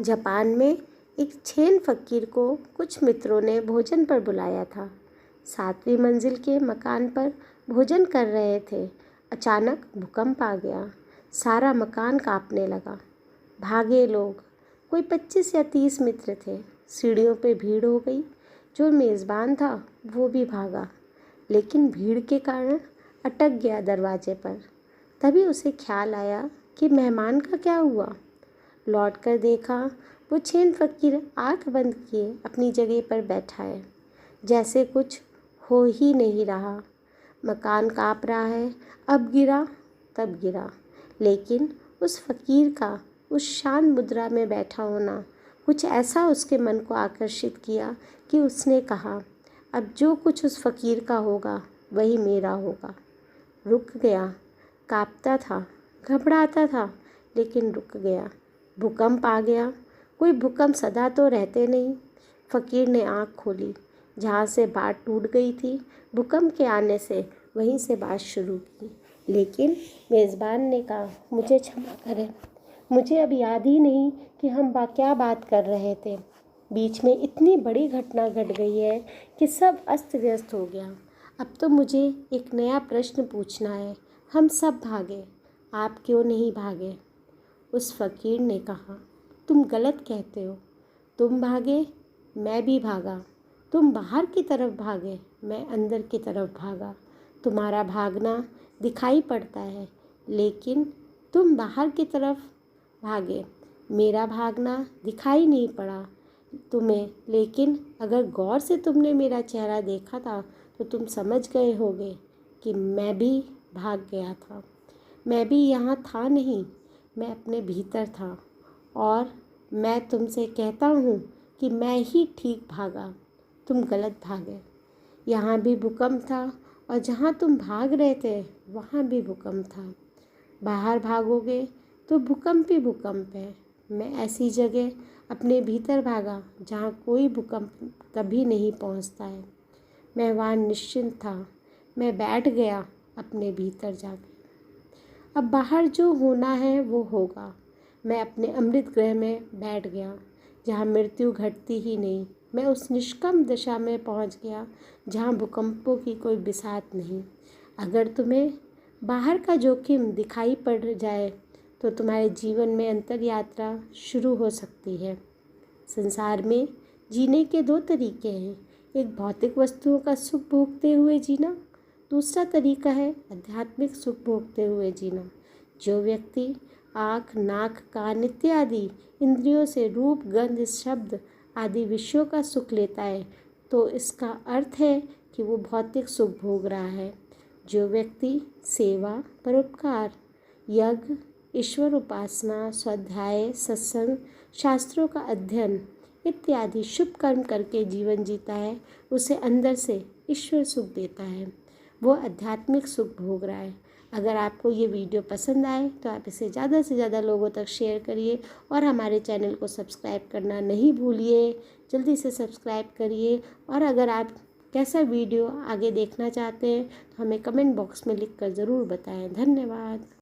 Japan में एक छेन फ़कीर को कुछ मित्रों ने भोजन पर बुलाया था। 7वीं मंजिल के मकान पर भोजन कर रहे थे। अचानक भूकंप आ गया। सारा मकान कांपने लगा। भागे लोग। कोई 25 या 30 मित्र थे। सीढ़ियों पे भीड़ हो गई। जो मेज़बान था वो भी भागा, लेकिन भीड़ के कारण अटक गया दरवाजे पर। तभी उसे ख्याल आया कि मेहमान का क्या हुआ। लौट कर देखा, वो छेन फ़कीर आँख बंद किए अपनी जगह पर बैठा है, जैसे कुछ हो ही नहीं रहा। मकान काँप रहा है। अब गिरा तब गिरा, लेकिन उस फ़कीर का उस शांत मुद्रा में बैठा होना कुछ ऐसा उसके मन को आकर्षित किया कि उसने कहा, अब जो कुछ उस फ़कीर का होगा वही मेरा होगा। रुक गया। काँपता था, घबराता था, लेकिन रुक गया। भूकंप आ गया। कोई भूकंप सदा तो रहते नहीं। फ़कीर ने आँख खोली। जहाँ से बात टूट गई थी, भूकंप के आने से वहीं से बात शुरू की। लेकिन मेज़बान ने कहा, मुझे क्षमा करें, मुझे अब याद ही नहीं कि हम क्या बात कर रहे थे। बीच में इतनी बड़ी घटना घट गई है कि सब अस्त व्यस्त हो गया। अब तो मुझे एक नया प्रश्न पूछना है। हम सब भागे, आप क्यों नहीं भागे? उस फ़कीर ने कहा, तुम गलत कहते हो। तुम भागे, मैं भी भागा। तुम बाहर की तरफ भागे, मैं अंदर की तरफ भागा। तुम्हारा भागना दिखाई पड़ता है, लेकिन तुम बाहर की तरफ भागे। मेरा भागना दिखाई नहीं पड़ा तुम्हें, लेकिन अगर गौर से तुमने मेरा चेहरा देखा था तो तुम समझ गए होगे कि मैं भी भाग गया था। मैं भी यहाँ था नहीं, मैं अपने भीतर था। और मैं तुमसे कहता हूँ कि मैं ही ठीक भागा, तुम गलत भागे। यहाँ भी भूकंप था और जहाँ तुम भाग रहे थे वहाँ भी भूकंप था। बाहर भागोगे तो भूकंप ही भूकंप है। मैं ऐसी जगह अपने भीतर भागा जहाँ कोई भूकंप कभी नहीं पहुँचता है। मैं वहाँ निश्चिंत था। मैं बैठ गया अपने भीतर जाके। अब बाहर जो होना है वो होगा। मैं अपने अमृत गृह में बैठ गया जहाँ मृत्यु घटती ही नहीं। मैं उस निष्कम दशा में पहुँच गया जहाँ भूकंपों की कोई बिसात नहीं। अगर तुम्हें बाहर का जोखिम दिखाई पड़ जाए तो तुम्हारे जीवन में अंतर यात्रा शुरू हो सकती है। संसार में जीने के 2 तरीके हैं। एक भौतिक वस्तुओं का सुख भोगते हुए जीना, दूसरा तरीका है आध्यात्मिक सुख भोगते हुए जीना। जो व्यक्ति आँख, नाक, कान इत्यादि इंद्रियों से रूप, गंध, शब्द आदि विषयों का सुख लेता है, तो इसका अर्थ है कि वो भौतिक सुख भोग रहा है। जो व्यक्ति सेवा, परोपकार, यज्ञ, ईश्वर उपासना, स्वाध्याय, सत्संग, शास्त्रों का अध्ययन इत्यादि शुभ कर्म करके जीवन जीता है, उसे अंदर से ईश्वर सुख देता है। वो आध्यात्मिक सुख भोग रहा है। अगर आपको ये वीडियो पसंद आए तो आप इसे ज़्यादा से ज़्यादा लोगों तक शेयर करिए और हमारे चैनल को सब्सक्राइब करना नहीं भूलिए। जल्दी से सब्सक्राइब करिए। और अगर आप कैसा वीडियो आगे देखना चाहते हैं तो हमें कमेंट बॉक्स में लिख कर ज़रूर बताएं। धन्यवाद।